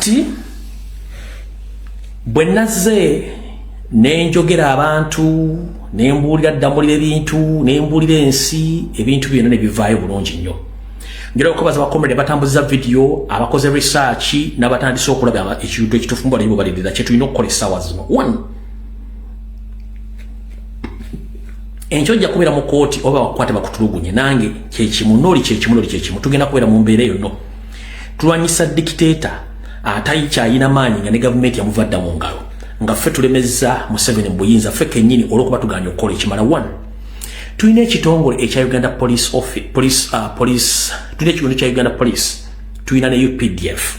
kati bwenaze nenjogera abantu nembulira ddamulira ebintu nembulira ensi ebintu byonna ne bivaayo bulungi nnyo. Njira okubaza bakomere batambuza video abakoze research n'abatandise okulaba ekintu ekitufu mbali balirira kye tulina okukola essaawa zino. 1 enjojja kubeera mu kooti oba wakwate bakutulugunye nange kyekimu noli kyekimu tugenda kubeera mu mbeera eyo no. Tulwanyisa dictator atayikyayina maanyi nga ne gavumenti yamuvadda mu ngalo nga ffe tulemeza Museveni mu buyinza ffe kennyini olw'okuba tuganya okukola ekimala. 1 tulina ekitongole ekya Uganda Police tulina ekigundu kya Uganda Police, tulina ne UPDF,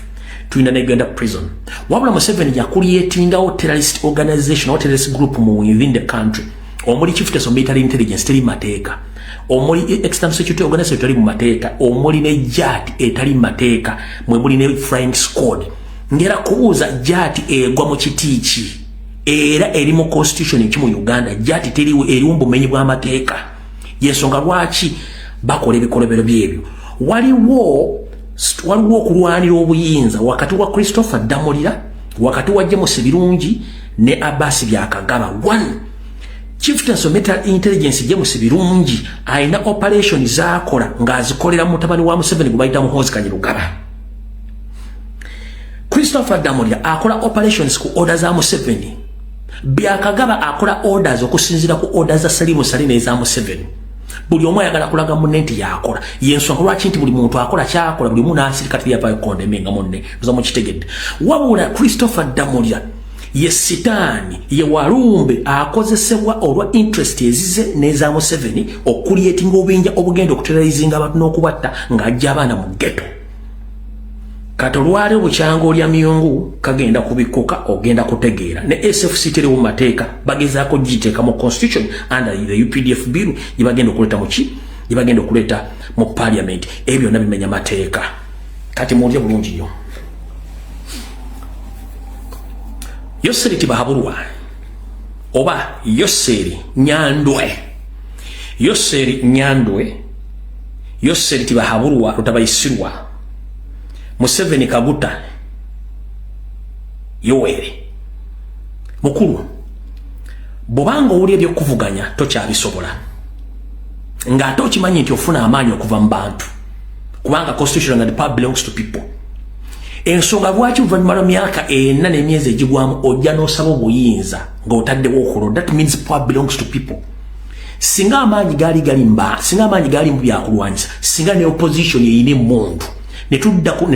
tulina ne Uganda Prison. Wabula Museveni yakuliyetingawo terrorist organization or terrorist group within the country. Omuli Chieftains of Military Intelligence teri mateeka, omuli External Security Organization teri mu mateeka, omuli ne JAT etali mateeka, mwe muli ne Flying Squad. Ngera kuuza JAT egwa mu kitiiki era eri mu constitution ekimu Uganda. JAT teriwo eriwo bumenyi bwa mateeka. Yensonga lwaki bakola ebikolobero byebyo. Waliwo okulwanira obuyinza wakati wa Christopher Damulira, wakati wa James Birungi ne Abbas Byakagaba. 1 Chieftains of Military Intelligence James Birungi aina operation zakola ng'azikolera mutabani wa Museveni gubayita Muhoozi Kanyirugaba. Christopher Damulira akola operations ku orders za Museveni. Byakagaba akola orders okusinzira ku orders za Salimu Saline eza Museveni. Buli omu ayagala kulaga munne nti yakola. Yensonga lwaki nti buli muntu akola kyakola, buli muntu asirikati yavayo kondemenga munne muza mukitegedde. Wabula Christopher Damulira ye sitaani ye walumbe akozesebwa olwa interest ezize neza Museveni okuliyetinga obinja obugenda okuterrorizinga abantu n'okubatta ng'ajja abaana mu ghetto. Katolwale bukyanga olya miyungu kagenda kubikuka ogenda kutegeera ne SFC teriwo mu mateeka bagezaako giteeka mu constitution under the UPDF bill yibagenda okuleta muki yibagenda okuleta mu parliament. Ebyo byonna bimenya mateeka. Kati muwulire bulungi nnyo. Yoseri Tibahaburwa oba Yoseri Nyandwe, Yoseri Nyandwe, Yoseri Tibahaburwa Rutabayisirwa, Museveni Kaguta Yoweri mukulu bobanga owulira ebyokuvuganya tokyabisobola ng'ate okimanyi nti ofuna amaanyi okuva mu bantu kubanga constitution and the power belongs to people. Ensonga lwaki oluvannyuma lwa myaka 4 n'emyezi egigwamu ojja n'osaba obuyinza ng'otaddewo okulonda. That means power belongs to people. Singa amaanyi gaali mu byakulwanyisa, singa ne opposition eyina emmundu ne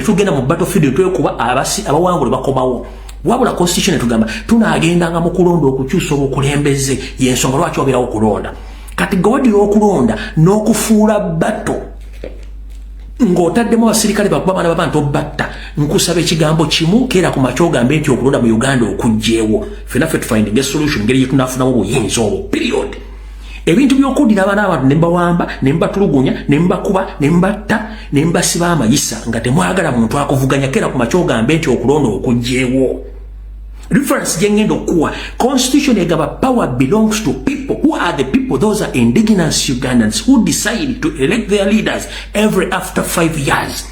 tugenda mu battlefield netwekuba abawangule bakomawo. Wabula constitution etugamba tunaagendanga mu kulonda okukyusa obukulembeze. Yensonga lwaki wabeerawo okulonda. Kati gawadira okulonda n'okufuula batto ng'otaddemu abasirikale bakuba abaana b'abantu obatta. Nkusaba ekigambo kimu keera ku makya ogambe nti okulonda mu Uganda okuggyeewo. Ffenna ffe tufindinga esolution ngeri gye tunaafunamu obuyinza obwo period. Ebintu by'okuddira abaana abantu ne mbawamba ne mbatulugunya ne mbakuba ne mbatta ne mbasiba amayisa nga temwagala muntu akuvuganya, keera ku makya ogambe nti okulonda okuggyeewo. Reference jengendo kuwa constitution egaba power belongs to people. Who are the people? Those are indigenous Ugandans who decide to elect their leaders every after 5 years.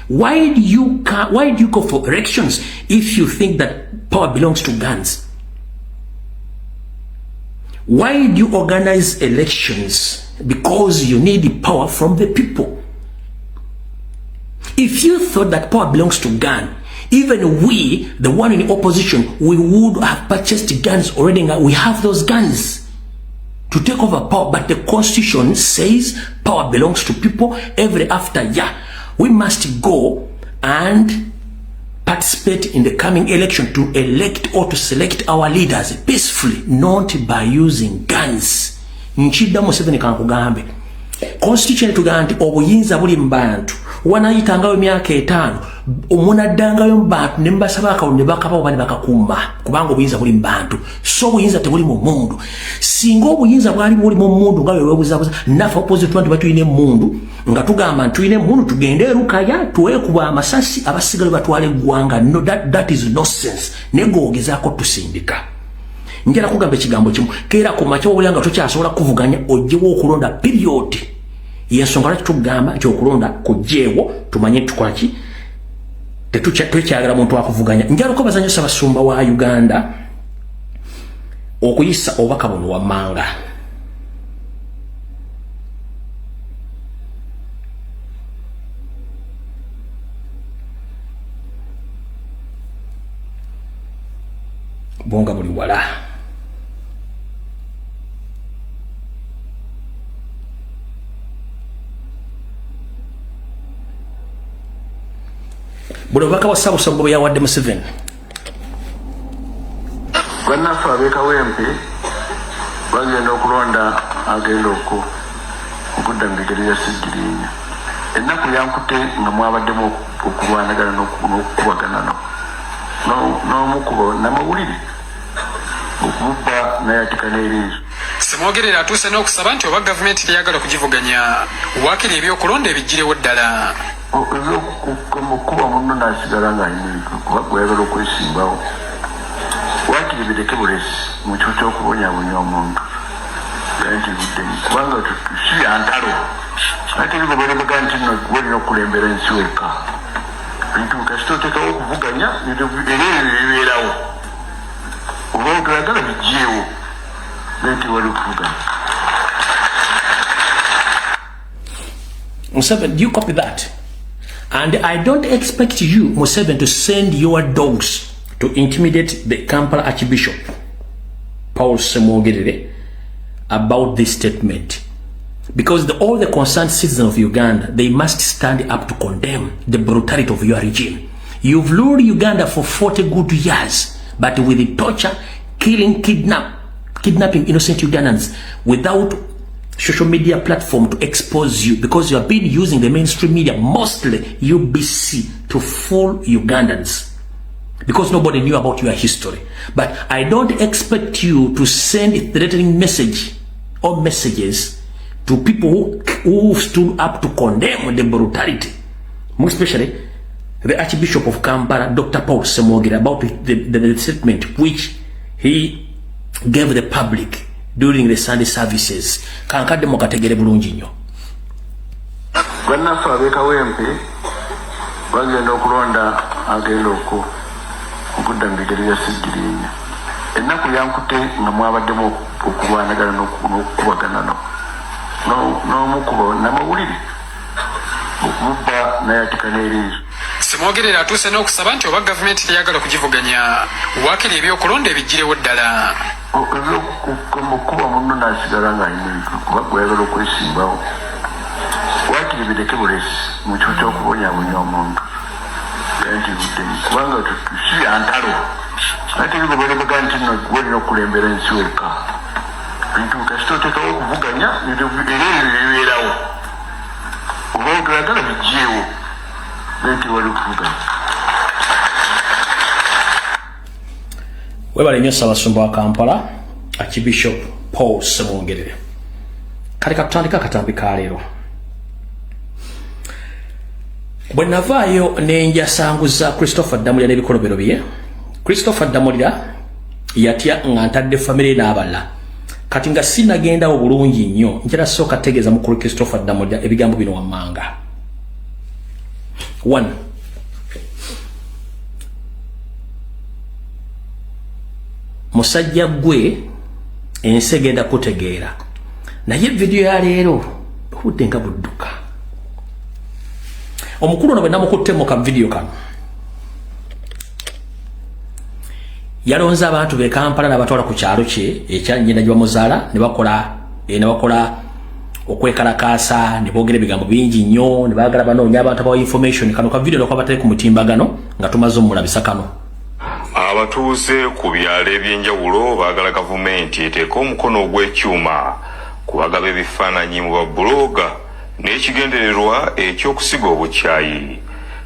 Why do you go for elections if you think that power belongs to guns? Why do you organize elections? Because you need the power from the people. If you thought that power belongs to gun, even we, the one in opposition, we would have purchased guns already. We have those guns to take over power. But the constitution says power belongs to people every after year. We must go and participate in the coming election to elect or to select our leaders peacefully, not by using guns. Nchida Museveni kankugambe. Constitution etugamba nti obuyinza buli mu bantu. Wanayitangayo emyaka 5 omunaddangayo mu bantu ne mbasaba akawulo ne bakabawo bane bakakumba kubanga obuyinza buli mu bantu. So obuyinza tebuli mu mundu. Singa obuyinza bwali buli mu mundu nga wewebuzabuza naffe opposite twanti batuyine mundu nga tugamba ntuyine mundu tugende erukaya tuwekuba amasasi abasigale batwale eggwanga. No, that is nonsense. Negogezaako tusindika. Njala kugamba ekigambo kimu keera ku makya obulanga tokyasobola kuvuganya oggyewo okulonda period. Yensonga lwaki tugamba nti okulonda kuggyeewo tumanye tukolaki Tetukyagala muntu akuvuganya. Njalo ko bazanyisa basumba wa Uganda okuyisa obaka buno wammanga. Bonga buli wala. Buno baka wasabu sambo ya wadde Museveni. Bwana Fabeka wempe bagenda okulonda agenda okuddangagerera sigirinya. Ennaku yankute nga mwabaddemu okulwanagana n'okukubagana n'omukubo n'amawulire okubba nayatika n'eriizo. Semwogerera atuuse n'okusaba nti oba gavumenti teyagala kugivuganya waakiri ebyokulonda ebigirewo ddala. Okuba munno n'asigala ng'ayimiridde kuba gwayagala okwesimbawo. Waakiri bireke bulesi mu kifo ky'okubonyaabonya omuntu. Nti buddemu kubanga si yantalo. Ate bigoberereka nti olina okukulembera ensi wekka. Bintu kasita oteekawo okuvuganya era ebyo bibeerawo. Oba otayagala biggyeewo nti wali okuvuganya. Museveni, do you copy that? And I don't expect you, Museveni, to send your dogs to intimidate the Kampala Archbishop, Paul Semwogerere, about this statement. Because all the concerned citizens of Uganda, they must stand up to condemn the brutality of your regime. You've ruled Uganda for 40 good years, but with the torture, killing, kidnapping innocent Ugandans without social media platform to expose you, because you have been using the mainstream media, mostly UBC, to fool Ugandans. Because nobody knew about your history. But I don't expect you to send a threatening message or messages to people who stood up to condemn the brutality. More especially, the Archbishop of Kampala, Dr. Paul Semwogerere, about the statement which he gave the public during the Sunday services. Kankadde mukategere bulungi nnyo. Bwana Fabeka wempe bagenda okulonda agenda okuddangagerera sigirinya. Ennaku yankute nga mwabaddemu okulwanagana n'okukubagana n'omukubo n'amawulire okubba nayatika n'eriizo. Semwogerera atuuse n'okusaba nti oba gavumenti teyagala kugivuganya waakiri ebyokulonda ebigirewo ddala. Okuba munno n'asigala ng'ayimiridde kuba gwayagala okwesimbawo. Waakiri bireke bulesi mu kifo ky'okubonyaabonya omuntu. Nti buddemu kubanga si yantalo. Ate bigoberereka nti olina okukulembera ensi wekka. Bintu kasita oteekawo okuvuganya era ebyo bibeerawo. Oba otayagala biggyeewo nti wali okuvuganya. Webale nnyo Ssaabasumba wa Kampala, Archbishop Paul Semwogerere. Kale katutandika akatambi ka leero. Bwe navaayo ne njasanguza Christopher Damulira n'ebikolobero bye. Christopher Damulira yatya nga ntadde famire n'abalala. Kati nga sinagendawo bulungi nnyo, njala sooka tegeeza mukulu Christopher Damulira ebigambo bino wammanga. 1. Musajja gwe ensi egenda kutegeera. Naye video ya leero obudde nga budduka. Omukulu ono bwe namukuttemu ka video kano, yalonze abantu be Kampala n'abatwala ku kyalo kye ekya nnyina gye bamuzaala ne bakola okwekalakaasa, ne boogera ebigambo bingi nnyo, ne baagala banoonya abantu abawa information. Kano ka video lwakaba batali ku mutimbagano nga tumaze omulabisa kano. Abatuuze ku byalo ebyenjawulo baagala gavumenti eteeka omukono ogw'ekyuma ku bagaba ebifaananyi mu babuloga n'ekigendererwa ekyokusiga obukyayi.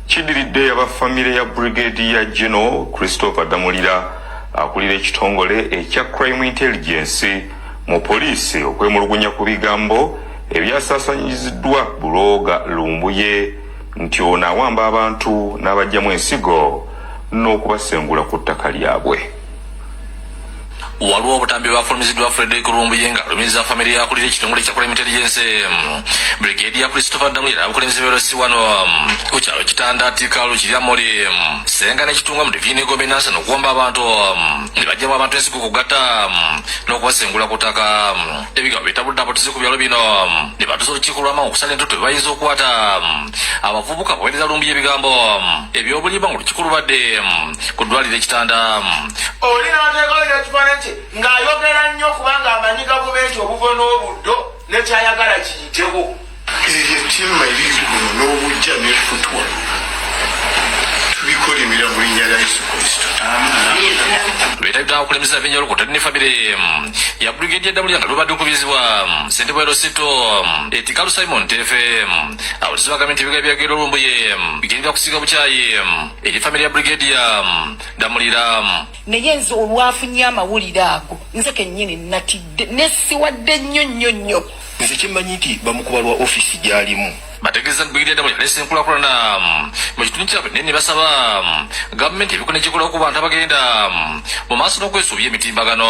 Kidiridde abafamire ya Brigadier General Christopher Damulira akulira ekitongole ekya Crime Intelligence mu poliisi okwemulugunya ku bigambo ebyasaasanyiziddwa buloga Lumbuye nti ono awamba abantu n'abajjamu ensigo n'okubasengula ku ttaka lyabwe. waliwo obutambi bwafulumiziddwa Frederick Lumbuyenga alumiza famire yakulira ekitongole kya Crime Intelligence Brigadier Christopher Damulira abukulembeze beerosi wano ku kyalo Kitandati Kalu Kiryamuli Senga n'ekitunga mu divini gombinansa n'okuwamba abantu ne bajjamu abantu ensigo kugatta n'okubasengula ku ttaka ebigambo bitabulidde abatuzzi ku byalo bino ne batuusa olukiiko lw'amangu okusala entutu ebayinza okukwata abavubuka baweereza Lumbuye ebigambo ebyobulimba nga olukiiko lubadde ku ddwaliro ekitanda olina ateekalo ekifaananyi kye ng'ayogera nnyo kubanga amanyi gavumenti obuvo n'obuddo nekyayagala kiyitewo ebyo ettima ebiri kuno n'obujja n'efutwa tubikolimira mu linnya lya Yesu Kristo. lwetagita okulembeza abenjawulo kw'otadde ne famire ya Brigadier Damulira nga lubadde okubizibwa ssentebe wa Rosito Etikalu Simon Tefe abavuzi ba gavumenti ebiga byagenda Lumbuye bigendera kusiga bukyayi eri famire ya Brigadier Damulira naye nze olwafunye amawulire ago nze kennyini natidde nesiwadde nnyo nze kimmanyi nti bamukubalwa ofisi gy'alimu bategeeza Brigadier Damulira alese enkulaakulana mu kitundu kyabwe naye ne basaba gavumenti ebikola ekikola ku bantu abagenda mu maaso n'okwesuubya emitimbagano.